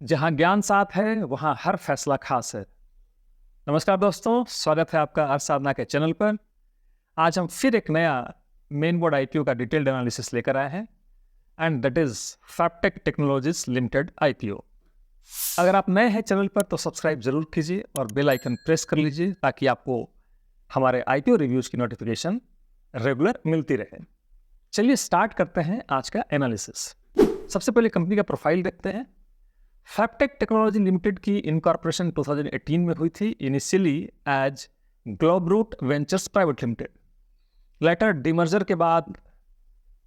जहां ज्ञान साथ है वहां हर फैसला खास है। नमस्कार दोस्तों, स्वागत है आपका अर्थ साधना के चैनल पर। आज हम फिर एक नया मेन बोर्ड आईपीओ का डिटेल्ड एनालिसिस लेकर आए हैं and that is Fabtech technologies limited IPO. अगर आप नए हैं चैनल पर तो सब्सक्राइब जरूर कीजिए और बेल आइकन प्रेस कर लीजिए ताकि आपको हमारे आईपीओ रिव्यूज की नोटिफिकेशन रेगुलर मिलती रहे। चलिए स्टार्ट करते हैं आज का एनालिसिस। सबसे पहले कंपनी का प्रोफाइल देखते हैं। फैक्टटेक टेक्नोलॉजी लिमिटेड की इनकॉर्पोरेशन 2018 में हुई थी, initially as Globeroot ventures private limited. Later demerger के बाद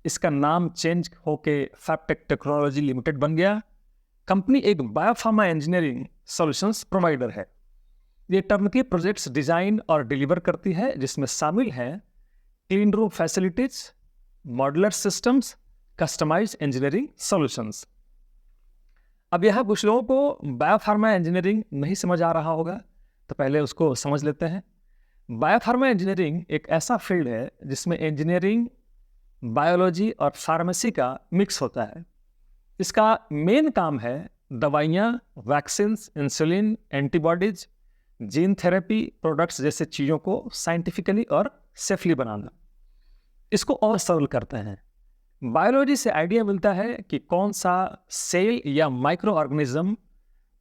इसका नाम चेंज होके फैक्टटेक टेक्नोलॉजी लिमिटेड बन गया। कंपनी एक बायोफार्मा इंजीनियरिंग सॉल्यूशंस प्रोवाइडर है। ये टर्नकी प्रोजेक्ट्स डिजाइन और डिलीवर करती है, जिसमें शामिल हैं clean room facilities, modular systems, customised engineering solutions. अब यह कुछ लोगों को बायोफार्मा इंजीनियरिंग नहीं समझ आ रहा होगा, तो पहले उसको समझ लेते हैं। बायोफार्मा इंजीनियरिंग एक ऐसा फील्ड है जिसमें इंजीनियरिंग, बायोलॉजी और फार्मेसी का मिक्स होता है। इसका मेन काम है दवाइयाँ, vaccines, insulin, antibodies, gene therapy products जैसे चीज़ों को साइंटिफिकली और सेफली बनाना। इसको और सरल करते हैं। बायोलॉजी से आइडिया मिलता है कि कौन सा सेल या माइक्रो ऑर्गेनिज्म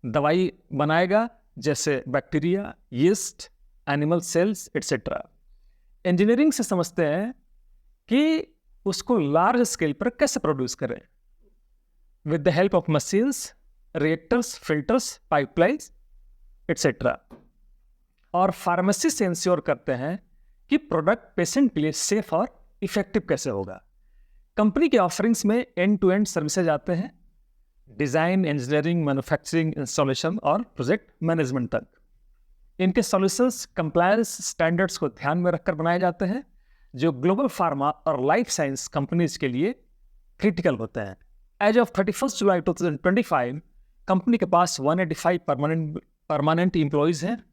दवाई बनाएगा, जैसे bacteria, yeast, animal cells etcetera. Engineering से समझते हैं कि उसको लार्ज स्केल पर कैसे प्रोड्यूस करें with the help of machines, reactors, filters, pipelines etcetera. और फार्मेसी से इंश्योर करते हैं कि प्रोडक्ट पेशेंट के लिए सेफ और इफेक्टिव कैसे होगा। कंपनी के ऑफरिंग्स में एंड टू एंड सर्विसेज आते हैं, डिजाइन, इंजीनियरिंग, मैन्युफैक्चरिंग, इंस्टॉलेशन और प्रोजेक्ट मैनेजमेंट तक। इनके सॉल्यूशंस कंप्लायंस स्टैंडर्ड्स को ध्यान में रखकर बनाए जाते हैं, जो ग्लोबल फार्मा और लाइफ साइंस कंपनीज के लिए क्रिटिकल होते हैं। एज ऑफ 31 जुलाई 2025 कंपनी के पास 185 परमानेंट एम्प्लॉइज हैं।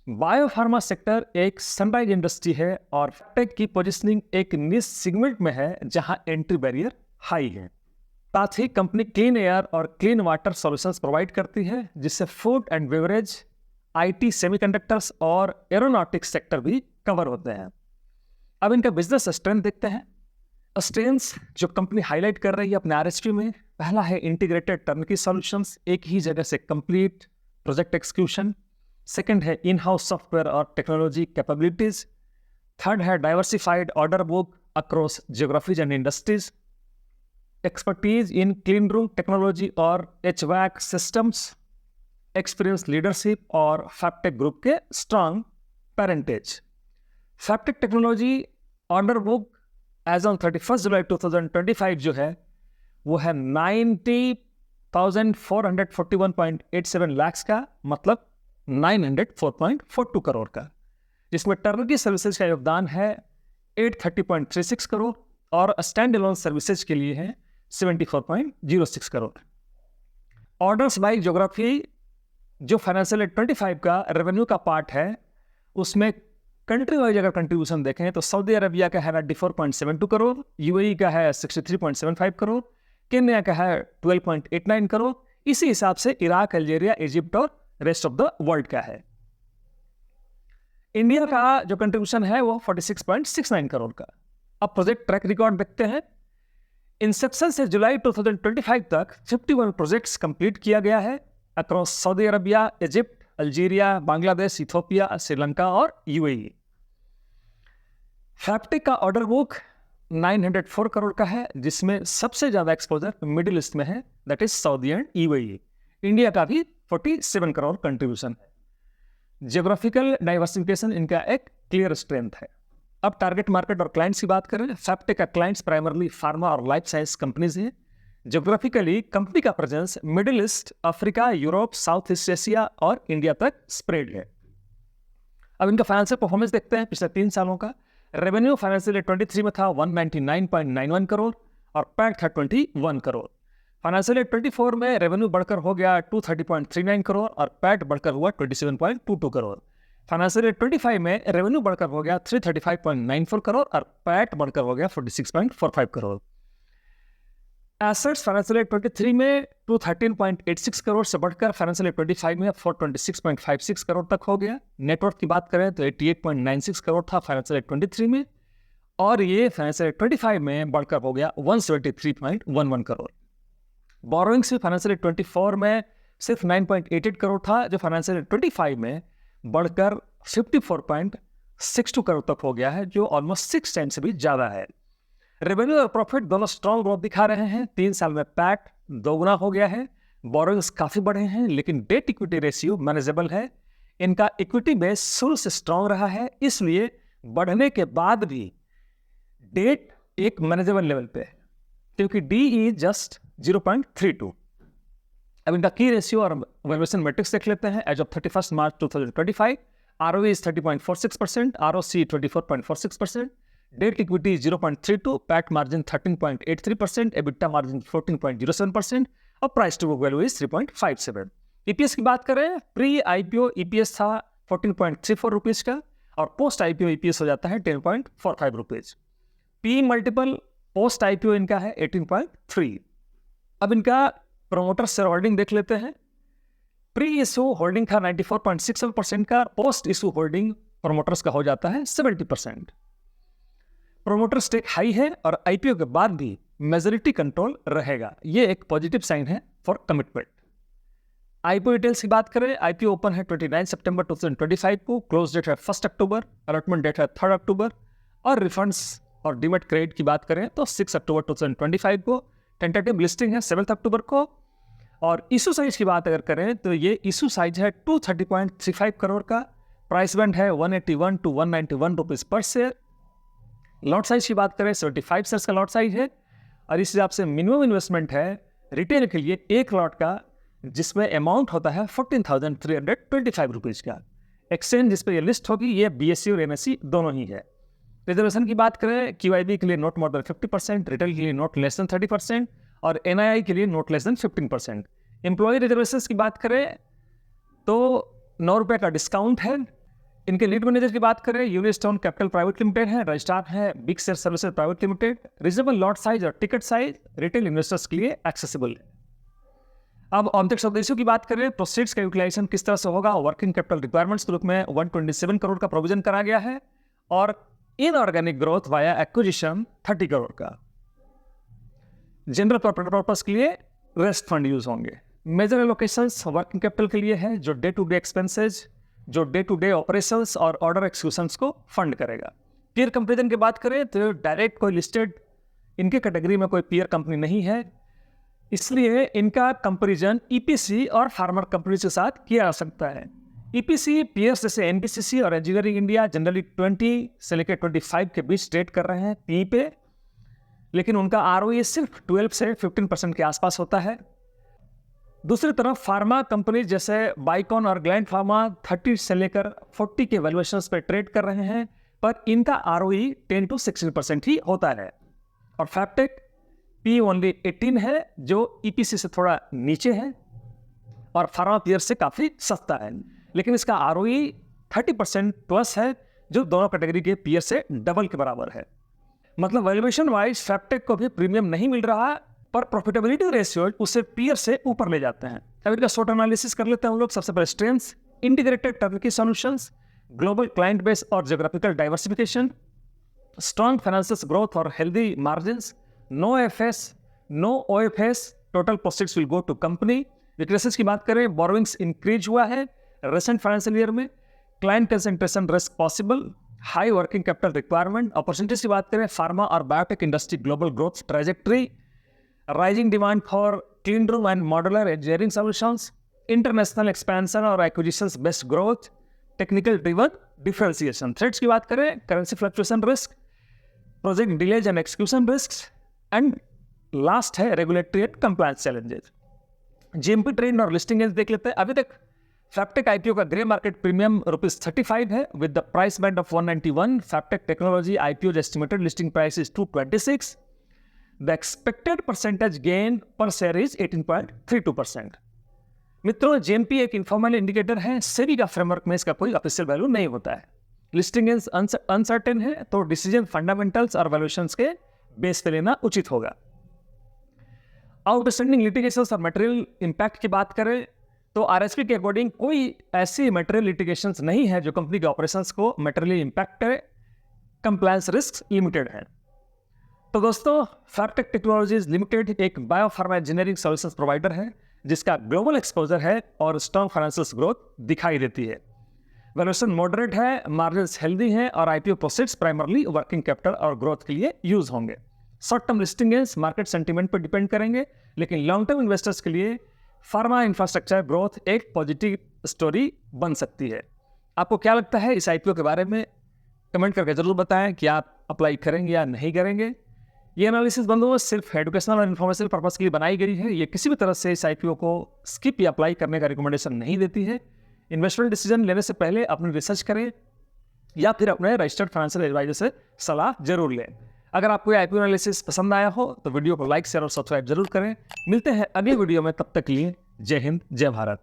बायोफार्मा सेक्टर एक सनराइज इंडस्ट्री है और फैक्टटेक की पोजीशनिंग एक निश सेगमेंट में है जहां एंट्री बैरियर हाई है। साथ ही कंपनी क्लीन एयर और क्लीन वाटर सॉल्यूशंस प्रोवाइड करती है, जिससे food and beverage, IT, semiconductors और एरोनॉटिक्स सेक्टर भी कवर होते हैं। अब इनका बिजनेस स्ट्रेंथ देखते हैं। स्ट्रेंथ्स जो कंपनी हाईलाइट कर रही है अपने आरएसपी में, पहला है इंटीग्रेटेड टर्नकी सॉल्यूशंस, एक ही जगह से कंप्लीट प्रोजेक्ट एक्सक्यूशन। सेकंड है इन हाउस सॉफ्टवेयर और टेक्नोलॉजी कैपेबिलिटीज। थर्ड है diversified order book across geographies and industries. Expertise in clean room technology और एचवैक सिस्टम्स। एक्सपीरियंस लीडरशिप और फैक्टटेक ग्रुप के strong parentage. Fabtech technology order book as on 31 जुलाई 2025 जो है वो है 90,441.87 लाख का, मतलब 904.42 करोड़ का, जिसमें टर्नकी सर्विसेज का योगदान है 830.36 करोड़ और स्टैंड अलोन सर्विसेज के लिए है 74.06 करोड़। ऑर्डर्स बाय ज्योग्राफी जो फाइनेंशियल 25 का रेवेन्यू का पार्ट है, उसमें कंट्री वाइज अगर कंट्रीब्यूशन देखें तो सऊदी अरबिया का है 94.72 करोड़, यूएई का है 63.75 करोड़, केन्या का है 12.89 करोड़। इसी हिसाब से इराक, अल्जीरिया, इजिप्ट और रेस्ट ऑफ द वर्ल्ड का है। इंडिया का जो कंट्रीब्यूशन है वो 46.69 करोड़ का। अब प्रोजेक्ट ट्रैक रिकॉर्ड देखते हैं। इंसेप्शन से जुलाई 2025 तक 51 प्रोजेक्ट्स कंप्लीट किया गया है across Saudi Arabia, Egypt, Algeria, Bangladesh, Ethiopia, Sri Lanka और यूएई। फैक्टटेक का ऑर्डर बुक 904 करोड़ का है, जिसमें सबसे ज्यादा एक्सपोजर मिडिल ईस्ट में है, that is Saudi and UAE. India का भी 47 करोड़ कंट्रीब्यूशन है। जियोग्राफिकल डाइवर्सिफिकेशन इनका एक क्लियर स्ट्रेंथ है। अब टारगेट मार्केट और क्लाइंट्स की बात करें, फैक्टटेक का क्लाइंट्स प्राइमरली फार्मा और लाइफ साइंस कंपनीज हैं। जियोग्राफिकली कंपनी का presence middle east, Africa, Europe, south east Asia और इंडिया तक स्प्रेड है। अब इनका फाइनेंशियल परफॉर्मेंस देखते हैं पिछले 3 सालों का। रेवेन्यू फाइनेंशियल 23 में था 199.91 करोड़ और पैट था 21 करोड़। फाइनेंशियल 24 में रेवेन्यू बढ़कर हो गया 230.39 करोड़ और पैट बढ़कर हुआ 27.22 करोड़। फाइनेंशियल 25 में रेवेन्यू बढ़कर हो गया 335.94 करोड़ और पैट बढ़कर हो गया 46.45 करोड़। एसेट्स फाइनेंशियल ईयर 23 में 213.86 करोड़ से बढ़कर फाइनेंशियल ईयर 25 में 426.56 करोड़ तक हो गया। नेटवर्थ की बात करें तो 88.96 करोड़ था फाइनेंशियल ईयर 23 में, और ये फाइनेंशियल ईयर 25 में बढ़कर हो गया 173.11 करोड़। बोरोइंग्स भी फाइनेंशियल ईयर 24 में सिर्फ 9.88 करोड़ था, जो फाइनेंशियल ईयर 25 में बढ़कर 54.62 करोड़ तक हो गया है, जो ऑलमोस्ट 6 टाइम से भी ज़्यादा है। रेवेन्यू और प्रॉफिट दोनों स्ट्रॉन्ग ग्रोथ दिखा रहे हैं। 3 साल में पैट दोगुना हो गया है। बोरोइंग्स काफ़ी बढ़े हैं, लेकिन डेट इक्विटी रेशियो मैनेजेबल है। इनका इक्विटी बेस शुरू से स्ट्रॉन्ग रहा है, इसलिए बढ़ने के बाद भी डेट एक मैनेजेबल लेवल पे है, क्योंकि डी ई जस्ट 0.32। अब इनका की रेशियो और वैल्यूएशन मैट्रिक्स देख लेते हैं। As of 31 March 2025 ROE is 30.46%, ROC 24.46%, debt equity 0.32, PAT margin 13.83%, EBITDA margin 14.07% और price to book value is 3.57। EPS की बात करें, प्री आईपीओ ईपीएस था 14.34 रुपीज़ का, और पोस्ट आईपीओ ईपीएस हो जाता है 10.45 rupees. P multiple post IPO इनका है 18.3। अब इनका प्रोमोटर शेयर होल्डिंग देख लेते हैं। प्री इशू होल्डिंग था 94.67% का, पोस्ट इशू होल्डिंग प्रोमोटर्स का हो जाता है 70%। प्रोमोटर स्टेक हाई है और आईपीओ के बाद भी मेजॉरिटी कंट्रोल रहेगा, ये एक पॉजिटिव साइन है फॉर कमिटमेंट। आईपीओ डिटेल्स की बात करें, आईपीओ ओपन है 29 सितंबर 2025 को, क्लोज डेट है 1 अक्टूबर, अलॉटमेंट डेट है 3 अक्टूबर, और रिफंड्स और डीमेट क्रेडिट की बात करें तो 6 अक्टूबर 2025 को, टेंटेटिव लिस्टिंग है 7 अक्टूबर को। और इशू साइज की बात अगर करें तो ये इशू साइज है 230.35 करोड़ का, प्राइस बैंड है 181 to 191 रुपीज़ पर शेयर। लॉट साइज की बात करें 75 शेयर्स का लॉट साइज है, और इस हिसाब से मिनिमम इन्वेस्टमेंट है रिटेल के लिए एक लॉट का, जिसमें अमाउंट होता है 14,325 रुपीज़ का। एक्सचेंज जिस पर ये लिस्ट होगी ये BSE और NSE दोनों ही है। रिजर्वेशन की बात करें, QIB के लिए नोट मोर देन 50%, रिटेल के लिए नोट लेस देन 30%, और NII के लिए not less than 15%। Employee reservation की बात करें तो 9 रुपये का डिस्काउंट है। इनके लीड मैनेजर की बात करें, यूनिस्टोन कैपिटल प्राइवेट लिमिटेड है, रजिस्ट्रार है big share services private limited. Reasonable lot size और टिकट साइज रिटेल इन्वेस्टर्स के लिए एक्सेसिबल है। अब ऑब्जेक्ट्स ऑफ द इशू की बात करें, प्रोसीड्स का यूटिलाइजेशन किस तरह से होगा। वर्किंग कैपिटल रिक्वायरमेंट्स के रूप में 127 करोड़ का प्रोविजन करा गया है, और inorganic growth via acquisition 30 crore का। जनरल कॉर्पोरेट पर्पस के लिए रेस्ट फंड यूज होंगे। मेजर एलोकेशंस वर्किंग कैपिटल के लिए है, जो डे टू डे एक्सपेंसेज, जो डे टू डे ऑपरेशंस और ऑर्डर एक्सक्यूशंस को फंड करेगा। पीयर कंपेरिजन की बात करें तो डायरेक्ट कोई लिस्टेड इनके कैटेगरी में कोई पीयर कंपनी नहीं है, इसलिए इनका कंपेरिजन ईपीसी और फार्मर कंपनीज के साथ किया जा सकता है। ईपीसी पीयर्स जैसे एनबीसीसी और इंजीनियरिंग इंडिया जनरली 20 से लेकर 25 के बीच ट्रेड कर रहे हैं पी पे, लेकिन उनका ROE सिर्फ 12 से 15% के आसपास होता है। दूसरी तरफ फार्मा कंपनी जैसे बाइकॉन और ग्लैंड फार्मा 30 से लेकर 40 के वैल्यूएशंस पे ट्रेड कर रहे हैं, पर इनका ROE 10 to 16% ही होता है। और फैक्टेक P ओनली 18 है, जो ईपीसी से थोड़ा नीचे है और फार्मा पीयर से काफ़ी सस्ता है, लेकिन इसका ROE 30% प्लस है, जो दोनों कैटेगरी के पीयर से डबल के बराबर है। मतलब वैल्यूएशन वाइज फैक्टेक को भी प्रीमियम नहीं मिल रहा, पर प्रॉफिटेबिलिटी रेशियो उसे पीयर से ऊपर ले जाते हैं। अब इनका शॉर्ट एनालिसिस कर लेते हैं हम लोग। सबसे पहले strengths, integrated turnkey solutions, global client base और geographical diversification, strong financial growth और healthy margins, no FS, no OFS, total proceeds will go to company. Weaknesses की बात करें, बोरोइंग्स इंक्रीज हुआ है रिसेंट फाइनेंशियल ईयर में, client concentration risk possible, high working capital requirement. Opportunities की बात करें, फार्मा और biotech industry global growth trajectory, rising demand for clean room and modular engineering solutions, international expansion और acquisitions based growth, technical driven differentiation. Threats की बात करें, currency fluctuation risk, project delays and execution risk, and last है regulatory and compliance challenges. GMP trend और listing एज देख लेते हैं। अभी तक फैक्टेक IPO का ग्रे मार्केट प्रीमियम ₹35 है, with the price band of 191। Fabtech technology IPO's estimated listing price is 226। The expected percentage gain per share is 18.32%। मित्रों, GMP एक इन्फॉर्मल इंडिकेटर है, सेबी का फ्रेमवर्क में इसका कोई ऑफिशियल वैल्यू नहीं होता है। लिस्टिंग एज अनसर्टेन है, तो डिसीजन फंडामेंटल्स और वैल्यूएशंस के बेस पे लेना उचित होगा। आउटस्टैंडिंग लिटिगेशंस और मटेरियल इम्पैक्ट की बात करें तो आरएसपी के अकॉर्डिंग कोई ऐसी मटेरियल लिटिगेशंस नहीं है जो कंपनी के ऑपरेशंस को मटेरियली इम्पैक्ट करे। कंप्लायंस रिस्क लिमिटेड है। तो दोस्तों, फैक्टेक टेक्नोलॉजीज लिमिटेड एक बायोफार्मा इंजीनियरिंग सॉल्यूशंस प्रोवाइडर है जिसका ग्लोबल एक्सपोजर है और स्ट्रॉन्ग फाइनेंशियल ग्रोथ दिखाई देती है। वैल्यूएशन मॉडरेट है, मार्जिन्स हेल्दी हैं और IPO proceeds primarily working capital और ग्रोथ के लिए यूज होंगे। Short term listing gains market sentiment पर डिपेंड करेंगे, लेकिन लॉन्ग टर्म इन्वेस्टर्स के लिए फार्मा इंफ्रास्ट्रक्चर ग्रोथ एक पॉजिटिव स्टोरी बन सकती है। आपको क्या लगता है इस आईपीओ के बारे में? कमेंट करके जरूर बताएं कि आप अप्लाई करेंगे या नहीं करेंगे। ये एनालिसिस बंदोबस्त सिर्फ एजुकेशनल और इन्फॉर्मेशनल पर्पस के लिए बनाई गई है। ये किसी भी तरह से इस आईपीओ को स्किप या अप्लाई करने का रिकमेंडेशन नहीं देती है। इन्वेस्टमेंट डिसीजन लेने से पहले अपनी रिसर्च करें या फिर अपने रजिस्टर्ड फाइनेंशियल एडवाइजर से सलाह जरूर लें। अगर आपको ये आईपीओ एनालिसिस पसंद आया हो तो वीडियो को लाइक शेयर और सब्सक्राइब जरूर करें। मिलते हैं अगले वीडियो में, तब तक के लिए जय हिंद जय भारत।